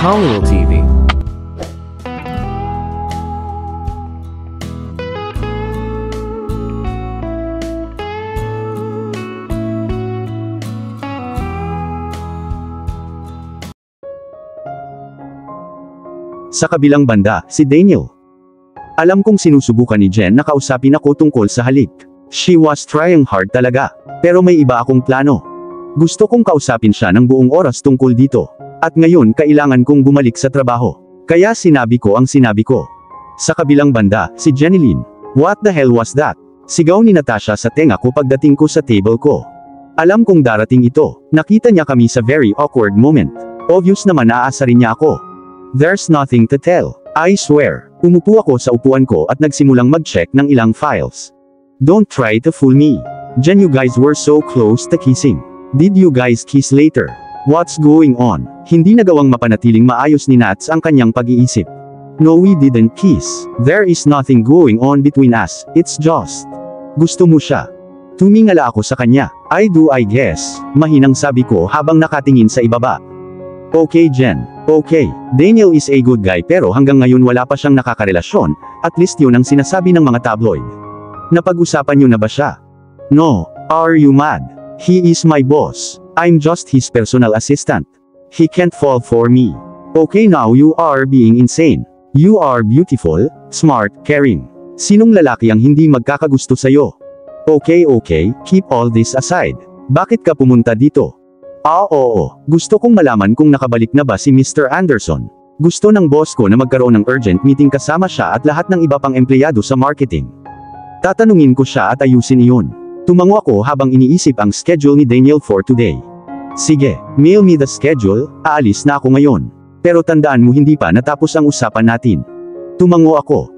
Hollywood TV. Sa kabilang banda, si Daniel. Alam kong sinusubukan ni Jen na kausapin ako tungkol sa halik. She was trying hard talaga. Pero may iba akong plano. Gusto kong kausapin siya ng buong oras tungkol dito. At ngayon kailangan kong bumalik sa trabaho. Kaya sinabi ko ang sinabi ko. Sa kabilang banda, si Jeneline. What the hell was that? Sigaw ni Natasha sa tenga ko pagdating ko sa table ko. Alam kong darating ito. Nakita niya kami sa very awkward moment. Obvious naman aasarin niya ako. There's nothing to tell. I swear. Umupo ako sa upuan ko at nagsimulang mag-check ng ilang files. Don't try to fool me. Jen, you guys were so close to kissing. Did you guys kiss later? What's going on? Hindi nagawang mapanatiling maayos ni Nats ang kanyang pag-iisip. No, we didn't kiss. There is nothing going on between us. It's just. Gusto mo siya. Tumingala ako sa kanya. I do, I guess. Mahinang sabi ko habang nakatingin sa ibaba. Okay Jen. Okay, Daniel is a good guy pero hanggang ngayon wala pa siyang nakakarelasyon, at least yun ang sinasabi ng mga tabloid. Napag-usapan niyo na ba siya? No, are you mad? He is my boss. I'm just his personal assistant. He can't fall for me. Okay, now you are being insane. You are beautiful, smart, caring. Sinong lalaki ang hindi magkakagusto sa'yo? Okay, keep all this aside. Bakit ka pumunta dito? Oo. Gusto kong malaman kung nakabalik na ba si Mr. Anderson. Gusto ng boss ko na magkaroon ng urgent meeting kasama siya at lahat ng iba pang empleyado sa marketing. Tatanungin ko siya at ayusin iyon. Tumango ako habang iniisip ang schedule ni Daniel for today. Sige, mail me the schedule, aalis na ako ngayon. Pero tandaan mo hindi pa natapos ang usapan natin. Tumango ako.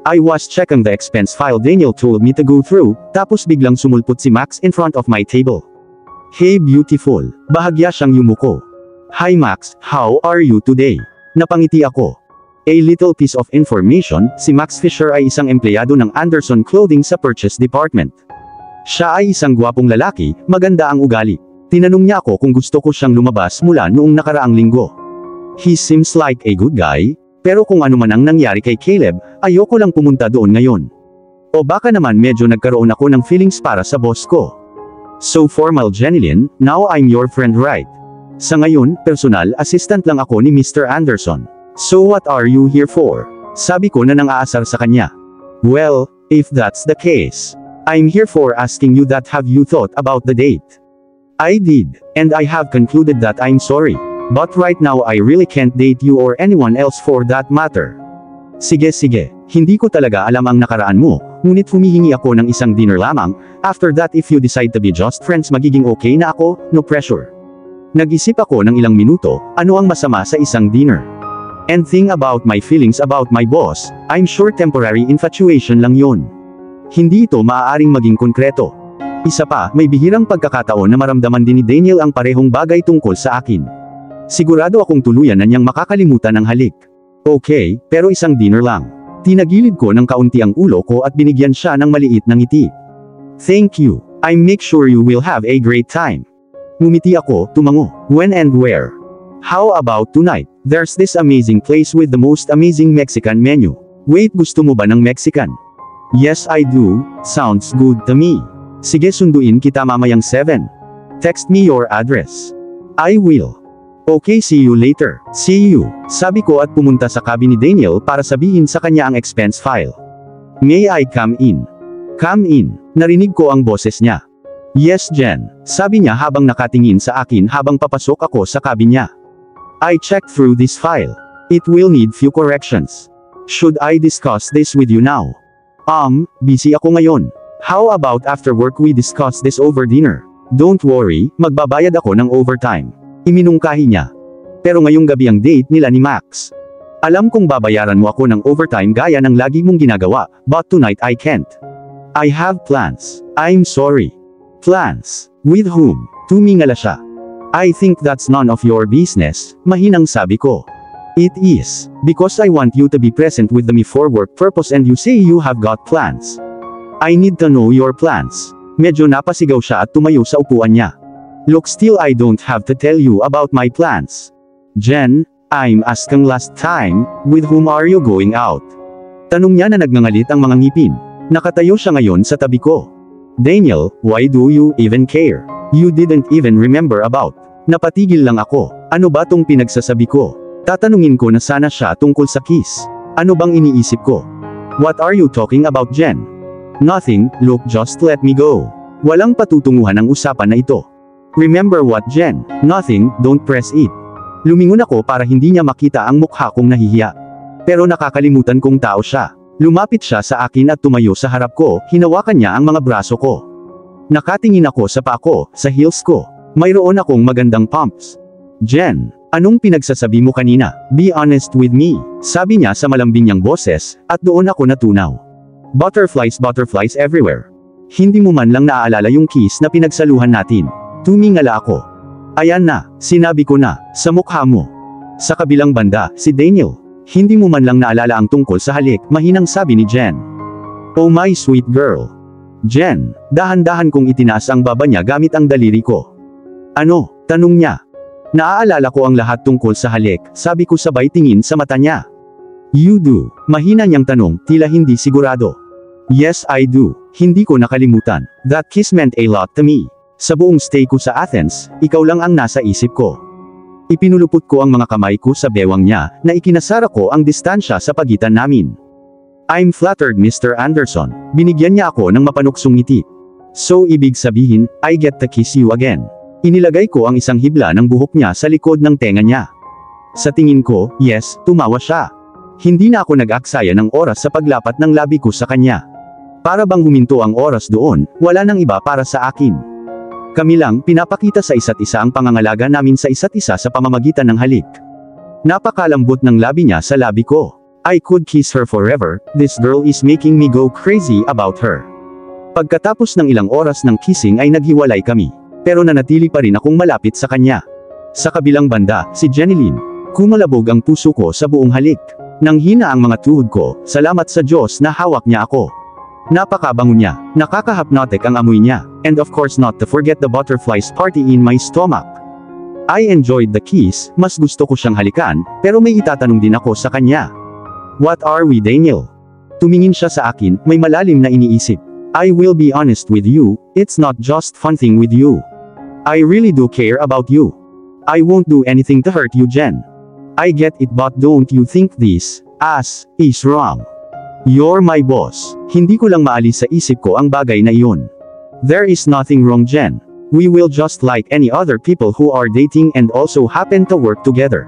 I was checking the expense file Daniel told me to go through, tapos biglang sumulpot si Max in front of my table. Hey beautiful, bahagya siyang yumuko. Hi Max, how are you today? Napangiti ako. A little piece of information, si Max Fisher ay isang empleyado ng Anderson Clothing sa purchase department. Siya ay isang gwapong lalaki, maganda ang ugali. Tinanong niya ako kung gusto ko siyang lumabas mula noong nakaraang linggo. He seems like a good guy, pero kung ano man ang nangyari kay Caleb, ayoko lang pumunta doon ngayon. O baka naman medyo nagkaroon ako ng feelings para sa boss ko. So formal Jeneline, now I'm your friend right? Sa ngayon, personal assistant lang ako ni Mr. Anderson. So what are you here for? Sabi ko na nang-aasar sa kanya. Well, if that's the case, I'm here for asking you that have you thought about the date? I did, and I have concluded that I'm sorry. But right now I really can't date you or anyone else for that matter. Sige, hindi ko talaga alam ang nakaraan mo, ngunit humihingi ako ng isang dinner lamang. After that if you decide to be just friends magiging okay na ako, no pressure. Nag-isip ako ng ilang minuto, ano ang masama sa isang dinner? And think about my feelings about my boss, I'm sure temporary infatuation lang yon. Hindi ito maaaring maging konkreto. Isa pa, may bihirang pagkakataon na maramdaman din ni Daniel ang parehong bagay tungkol sa akin. Sigurado akong tuluyan na niyang makakalimutan ang halik. Okay, pero isang dinner lang. Tinagilid ko ng kaunti ang ulo ko at binigyan siya ng maliit na ngiti. Thank you. I make sure you will have a great time. Ngumiti ako, tumango. When and where? How about tonight? There's this amazing place with the most amazing Mexican menu. Wait, gusto mo ba ng Mexican? Yes, I do. Sounds good to me. Sige, sunduin kita mamayang 7. Text me your address. I will. Okay, see you later. See you. Sabi ko at pumunta sa cabin ni Daniel para sabihin sa kanya ang expense file. May I come in? Come in. Narinig ko ang boses niya. Yes, Jen. Sabi niya habang nakatingin sa akin habang papasok ako sa cabin niya. I checked through this file. It will need few corrections. Should I discuss this with you now? Busy ako ngayon. How about after work we discuss this over dinner? Don't worry, magbabayad ako ng overtime. Iminungkahi niya. Pero ngayong gabi ang date nila ni Max. Alam kong babayaran mo ako ng overtime gaya ng lagi mong ginagawa, but tonight I can't. I have plans. I'm sorry. Plans? With whom? Tumingala siya. I think that's none of your business, mahinang sabi ko. It is, because I want you to be present with me for work purpose and you say you have got plans. I need to know your plans. Medyo napasigaw siya at tumayo sa upuan niya. Look, still I don't have to tell you about my plans. Jen, I'm asking last time, with whom are you going out? Tanong niya na nagngangalit ang mga ngipin. Nakatayo siya ngayon sa tabi ko. Daniel, why do you even care? You didn't even remember about. Napatigil lang ako. Ano ba tong pinagsasabi ko? Tatanungin ko na sana siya tungkol sa kiss. Ano bang iniisip ko? What are you talking about, Jen? Nothing, look, just let me go. Walang patutunguhan ang usapan na ito. Remember what, Jen? Nothing, don't press it. Lumingon ako para hindi niya makita ang mukha kong nahihiya. Pero nakakalimutan kong tao siya. Lumapit siya sa akin at tumayo sa harap ko, hinawakan niya ang mga braso ko. Nakatingin ako sa paa ko, sa heels ko. Mayroon akong magandang pumps. Jen, anong pinagsasabi mo kanina? Be honest with me, sabi niya sa malambing niyang boses, at doon ako natunaw. Butterflies, butterflies everywhere. Hindi mo man lang naaalala yung kiss na pinagsaluhan natin. Tumingala ako. Ayan na, sinabi ko na, sa mukha mo. Sa kabilang banda, si Daniel. Hindi mo man lang naalala ang tungkol sa halik, mahinang sabi ni Jen. Oh my sweet girl. Jen, dahan-dahan kong itinaas ang baba niya gamit ang daliri ko. Ano? Tanong niya. Naaalala ko ang lahat tungkol sa halik, sabi ko sabay tingin sa mata niya. You do. Mahina niyang tanong, tila hindi sigurado. Yes, I do. Hindi ko nakalimutan. That kiss meant a lot to me. Sa buong stay ko sa Athens, ikaw lang ang nasa isip ko. Ipinulupot ko ang mga kamay ko sa bewang niya, na ikinasara ko ang distansya sa pagitan namin. I'm flattered, Mr. Anderson. Binigyan niya ako ng mapanuksong ngiti. So ibig sabihin, I get to kiss you again. Inilagay ko ang isang hibla ng buhok niya sa likod ng tenga niya. Sa tingin ko, yes, tumawa siya. Hindi na ako nag-aksaya ng oras sa paglapat ng labi ko sa kanya. Para bang huminto ang oras doon, wala nang iba para sa akin. Kami lang pinapakita sa isa't isa ang pangangalaga namin sa isa't isa sa pamamagitan ng halik. Napakalambot ng labi niya sa labi ko. I could kiss her forever, this girl is making me go crazy about her. Pagkatapos ng ilang oras ng kissing ay naghiwalay kami. Pero nanatili pa rin akong malapit sa kanya. Sa kabilang banda, si Jeneline. Kumalabog ang puso ko sa buong halik. Nang hina ang mga tuhod ko, salamat sa Diyos na hawak niya ako. Napakabango niya, nakaka-hypnotic ang amoy niya, and of course not to forget the butterflies party in my stomach. I enjoyed the kiss, mas gusto ko siyang halikan, pero may itatanong din ako sa kanya. What are we, Daniel? Tumingin siya sa akin, may malalim na iniisip. I will be honest with you, it's not just fun thing with you. I really do care about you. I won't do anything to hurt you, Jen. I get it, but don't you think this is wrong? You're my boss. Hindi ko lang maalis sa isip ko ang bagay na iyon. There is nothing wrong, Jen. We will just like any other people who are dating and also happen to work together.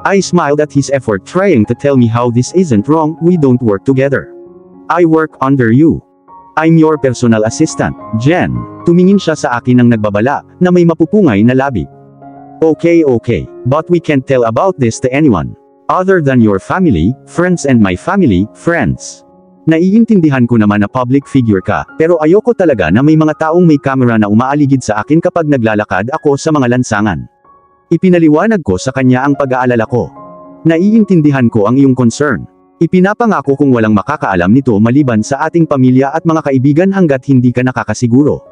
I smiled at his effort trying to tell me how this isn't wrong, we don't work together. I work under you. I'm your personal assistant, Jen. Tumingin siya sa akin ng nagbabala, na may mapupungay na labi. Okay, but we can't tell about this to anyone. Other than your family, friends and my family, friends. Naiintindihan ko naman na public figure ka, pero ayoko talaga na may mga taong may camera na umaaligid sa akin kapag naglalakad ako sa mga lansangan. Ipinaliwanag ko sa kanya ang pag-aalala ko. Naiintindihan ko ang iyong concern. Ipinapangako kong walang makakaalam nito maliban sa ating pamilya at mga kaibigan hanggat hindi ka nakakasiguro.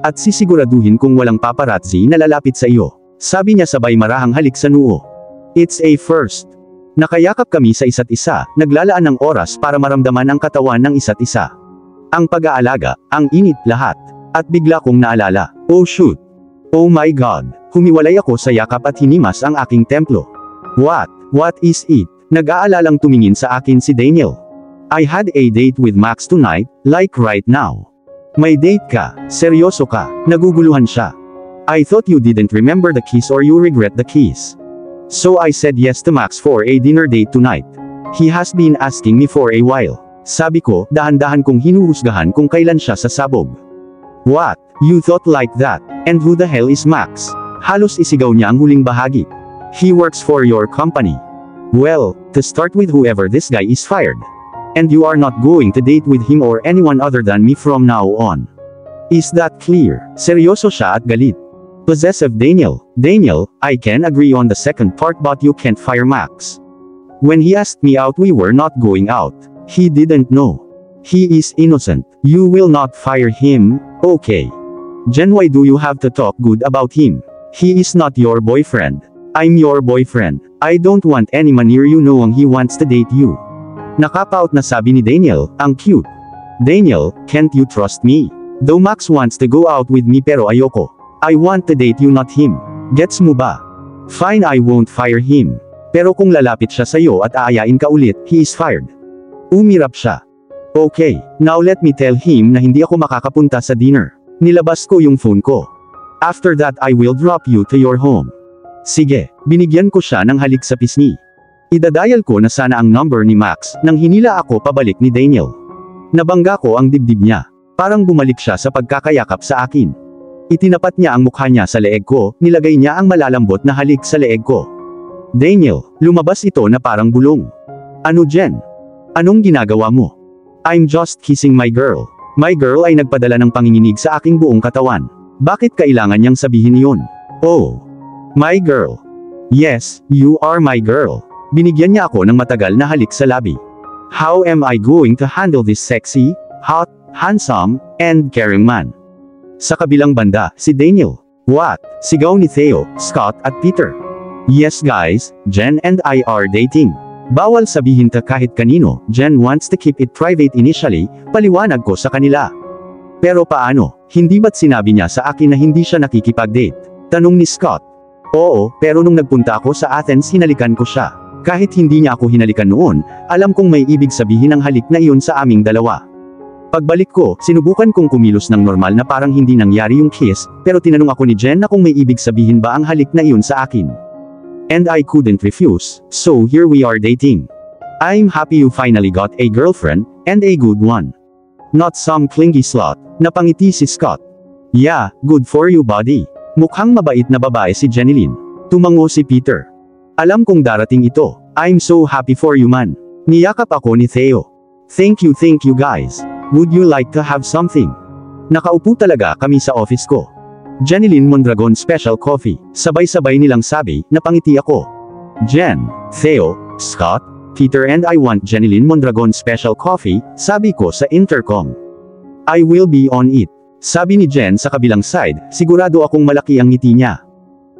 At sisiguraduhin kong walang paparazzi na lalapit sa iyo. Sabi niya sabay marahang halik sa noo. It's a first. Nakayakap kami sa isa't isa, naglalaan ng oras para maramdaman ang katawan ng isa't isa. Ang pag-aalaga, ang init, lahat. At bigla kong naalala, oh shoot. Oh my God. Humiwalay ako sa yakap at hinimas ang aking templo. What is it? Nag-aalalang tumingin sa akin si Daniel. I had a date with Max tonight, like right now. May date ka, seryoso ka, naguguluhan siya. I thought you didn't remember the kiss or you regret the kiss. So I said yes to Max for a dinner date tonight. He has been asking me for a while. Sabi ko, dahan-dahan kong hinuhusgahan kung kailan siya sasabog. What? You thought like that? And who the hell is Max? Halos isigaw niya ang huling bahagi. He works for your company. Well, to start with, whoever this guy is fired. And you are not going to date with him or anyone other than me from now on. Is that clear? Seryoso siya at galit. Possessive Daniel, I can agree on the second part, but you can't fire Max. When he asked me out, we were not going out. He didn't know. He is innocent. You will not fire him, okay? Jen, why do you have to talk good about him? He is not your boyfriend. I'm your boyfriend. I don't want anyone near you knowing he wants to date you. Nakapout na sabi ni Daniel, ang cute. Daniel, can't you trust me? Though Max wants to go out with me pero ayoko. I want to date you not him. Gets mo ba? Fine, I won't fire him. Pero kung lalapit siya sa'yo at aayain ka ulit, he is fired. Umirap siya. Okay, now let me tell him na hindi ako makakapunta sa dinner. Nilabas ko yung phone ko. After that I will drop you to your home. Sige, binigyan ko siya ng halik sa pisngi. Idadial ko na sana ang number ni Max, nang hinila ako pabalik ni Daniel. Nabangga ko ang dibdib niya. Parang bumalik siya sa pagkakayakap sa akin. Itinapat niya ang mukha niya sa leeg ko, nilagay niya ang malalambot na halik sa leeg ko. Daniel, lumabas ito na parang bulong. Ano Jen? Anong ginagawa mo? I'm just kissing my girl. My girl ay nagpadala ng panginginig sa aking buong katawan. Bakit kailangan niyang sabihin yun? Oh. My girl. Yes, you are my girl. Binigyan niya ako ng matagal na halik sa labi. How am I going to handle this sexy, hot, handsome, and caring man? Sa kabilang banda, si Daniel. What? Sigaw ni Theo, Scott at Peter. Yes guys, Jen and I are dating. Bawal sabihin ta kahit kanino, Jen wants to keep it private initially, paliwanag ko sa kanila. Pero paano, hindi ba't sinabi niya sa akin na hindi siya nakikipag-date? Tanong ni Scott. Oo, pero nung nagpunta ako sa Athens hinalikan ko siya. Kahit hindi niya ako hinalikan noon, alam kong may ibig sabihin ang halik na iyon sa aming dalawa. Pagbalik ko, sinubukan kong kumilos ng normal na parang hindi nangyari yung kiss, pero tinanong ako ni Jen na kung may ibig sabihin ba ang halik na iyon sa akin. And I couldn't refuse, so here we are dating. I'm happy you finally got a girlfriend, and a good one. Not some clingy slut. Napangiti si Scott. Yeah, good for you buddy. Mukhang mabait na babae si Jeneline. Tumango si Peter. Alam kong darating ito. I'm so happy for you man. Niyakap ako ni Theo. Thank you guys. Would you like to have something? Nakaupo talaga kami sa office ko. Jeneline Mondragon Special Coffee. Sabay-sabay nilang sabi, napangiti ako. Jen, Theo, Scott, Peter and I want Jeneline Mondragon Special Coffee, sabi ko sa intercom. I will be on it. Sabi ni Jen sa kabilang side, sigurado akong malaki ang ngiti niya.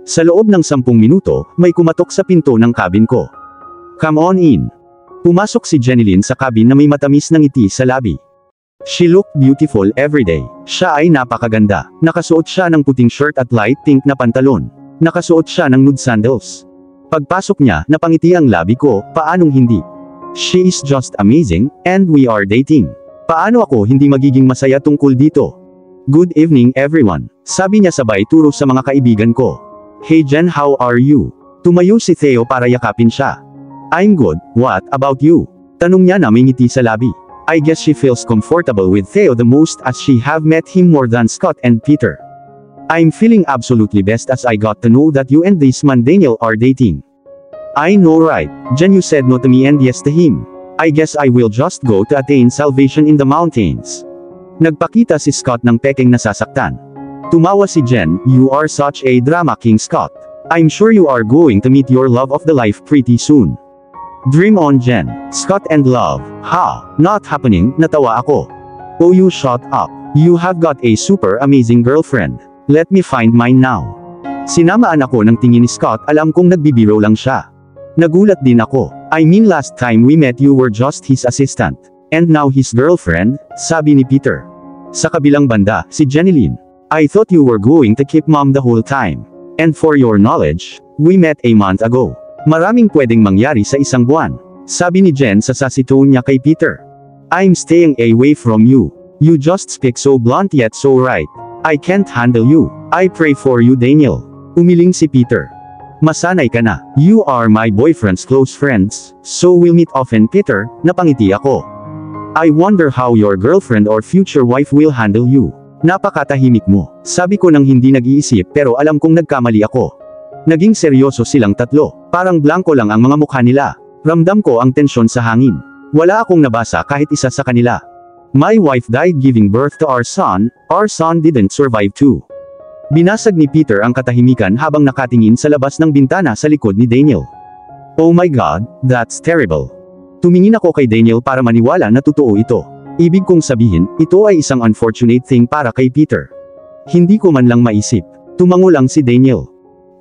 Sa loob ng 10 minuto, may kumatok sa pinto ng cabin ko. Come on in. Pumasok si Jeneline sa cabin na may matamis na ngiti sa labi. She looked beautiful every day. Siya ay napakaganda. Nakasuot siya ng puting shirt at light pink na pantalon. Nakasuot siya ng nude sandals. Pagpasok niya, napangiti ang labi ko, paanong hindi? She is just amazing, and we are dating. Paano ako hindi magiging masaya tungkol dito? Good evening everyone. Sabi niya sabay turo sa mga kaibigan ko. Hey Jen, how are you? Tumayo si Theo para yakapin siya. I'm good, what about you? Tanong niya na may ngiti sa labi. I guess she feels comfortable with Theo the most as she have met him more than Scott and Peter. I'm feeling absolutely best as I got to know that you and this man Daniel are dating. I know right, Jen, you said no to me and yes to him. I guess I will just go to attain salvation in the mountains. Nagpakita si Scott ng pekeng nasasaktan. Tumawa si Jen, you are such a drama king Scott. I'm sure you are going to meet your love of the life pretty soon. Dream on Jen. Scott and love. Ha, not happening, natawa ako. Oh you shut up. You have got a super amazing girlfriend. Let me find mine now. Sinamaan ako ng tingin ni Scott, alam kong nagbibiro lang siya. Nagulat din ako. I mean last time we met you were just his assistant. And now his girlfriend, sabi ni Peter. Sa kabilang banda, si Jeneline. I thought you were going to keep mom the whole time. And for your knowledge, we met a month ago. Maraming pwedeng mangyari sa isang buwan. Sabi ni Jen sa sassy tone niya kay Peter. I'm staying away from you. You just speak so blunt yet so right. I can't handle you. I pray for you Daniel. Umiling si Peter. Masanay ka na. You are my boyfriend's close friends, so we'll meet often Peter, napangiti ako. I wonder how your girlfriend or future wife will handle you. Napakatahimik mo. Sabi ko nang hindi nag-iisip pero alam kong nagkamali ako. Naging seryoso silang tatlo. Parang blanko lang ang mga mukha nila. Ramdam ko ang tensyon sa hangin. Wala akong nabasa kahit isa sa kanila. My wife died giving birth to our son didn't survive too. Binasag ni Peter ang katahimikan habang nakatingin sa labas ng bintana sa likod ni Daniel. Oh my God, that's terrible. Tumingin ako kay Daniel para maniwala na totoo ito. Ibig kong sabihin, ito ay isang unfortunate thing para kay Peter. Hindi ko man lang maisip. Tumango lang si Daniel.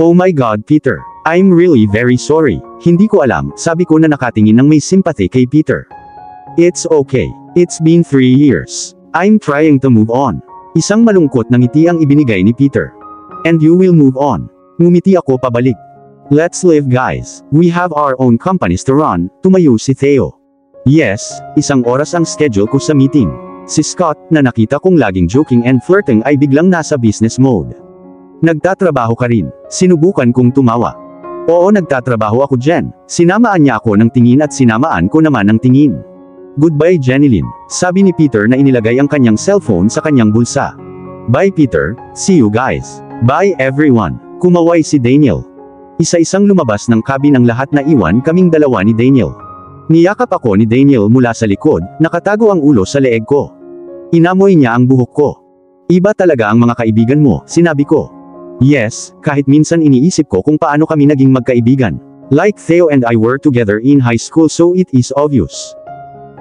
Oh my God Peter, I'm really very sorry. Hindi ko alam, sabi ko na nakatingin ng may sympathy kay Peter. It's okay. It's been 3 years. I'm trying to move on. Isang malungkot na ngiti ang ibinigay ni Peter. And you will move on. Ngumiti ako pabalik. Let's live guys. We have our own companies to run, tumayo si Theo. Yes, 1 oras ang schedule ko sa meeting. Si Scott, na nakita kong laging joking and flirting ay biglang nasa business mode. Nagtatrabaho ka rin. Sinubukan kong tumawa. Oo, nagtatrabaho ako Jen. Sinamaan niya ako ng tingin at sinamaan ko naman ng tingin. Goodbye Jenilyn, sabi ni Peter na inilagay ang kanyang cellphone sa kanyang bulsa. Bye Peter, see you guys. Bye everyone. Kumaway si Daniel. Isa-isang lumabas ng cabin ang lahat na iwan kaming dalawa ni Daniel. Niyakap ako ni Daniel mula sa likod, nakatago ang ulo sa leeg ko. Inamoy niya ang buhok ko. Iba talaga ang mga kaibigan mo, sinabi ko. Yes, kahit minsan iniisip ko kung paano kami naging magkaibigan. Like Theo and I were together in high school so it is obvious.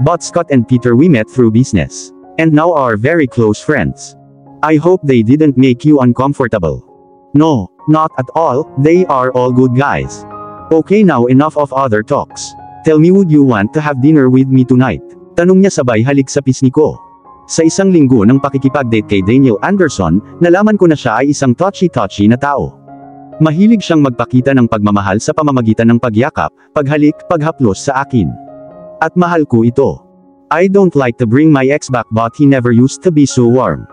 But Scott and Peter we met through business. And now are very close friends. I hope they didn't make you uncomfortable. No, not at all, they are all good guys. Okay now enough of other talks. Tell me would you want to have dinner with me tonight? Tanong niya sabay halik sa pisngi ko. Sa 1 linggo ng pakikipag-date kay Daniel Anderson, nalaman ko na siya ay isang touchy-touchy na tao. Mahilig siyang magpakita ng pagmamahal sa pamamagitan ng pagyakap, paghalik, paghaplos sa akin. At mahal ko ito. I don't like to bring my ex back but he never used to be so warm.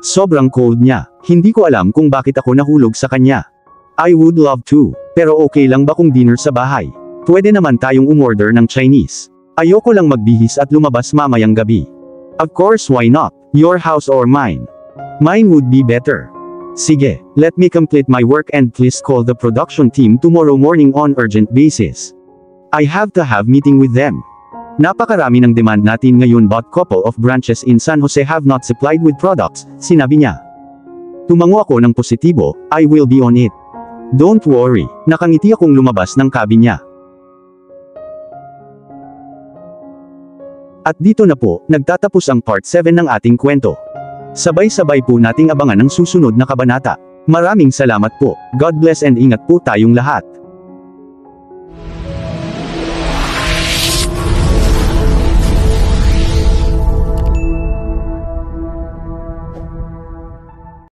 Sobrang cold niya. Hindi ko alam kung bakit ako nahulog sa kanya. I would love to. Pero okay lang ba kung dinner sa bahay? Pwede naman tayong umorder ng Chinese. Ayoko lang magbihis at lumabas mamayang gabi. Of course why not? Your house or mine? Mine would be better. Sige, let me complete my work and please call the production team tomorrow morning on urgent basis. I have to have meeting with them. Napakarami ng demand natin ngayon but couple of branches in San Jose have not supplied with products, sinabi niya. Tumango ako ng positibo, I will be on it. Don't worry, nakangiti akong lumabas ng cabin niya. At dito na po, nagtatapos ang part 7 ng ating kwento. Sabay-sabay po nating abangan ang susunod na kabanata. Maraming salamat po. God bless and ingat po tayong lahat.